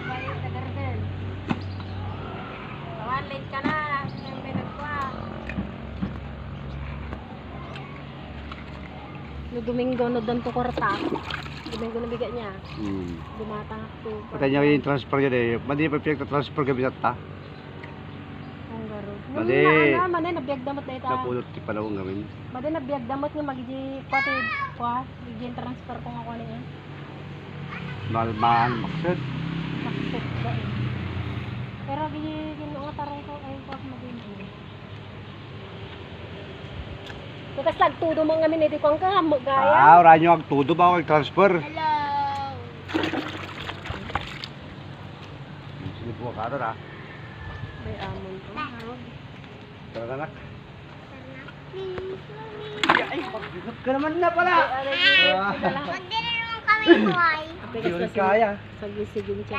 Bayad ka din. Kawan, late ka na. Siyempre nagkuha. No Domingo no doon to kwarta. Domingo na bigay niya. Dumatang ako. Patay niya yung transfer yun eh. Madi pa transfer gabi sa ta. Ang garo. Mali. Mali nabiyag damot na ita. Napulot ti panahon gawin. Mali nabiyag damot nga magiji pati kwa. Bigyan transfer ko nga ko niya. Malmaan maksud. Maksud ba eh. Pero gino nga tarong ko ay kwa maging. Bukas lagtudo mo nga miniti ko ang gaya. Ah, ora nyo ang tudo ba ako transfer? Hello. Sini po ka ron ah. May amon ko. Tara anak. Ay, pagbigot ka naman na pala. Hindi na naman kami buhay. Yun kaya. Sagisigin siya.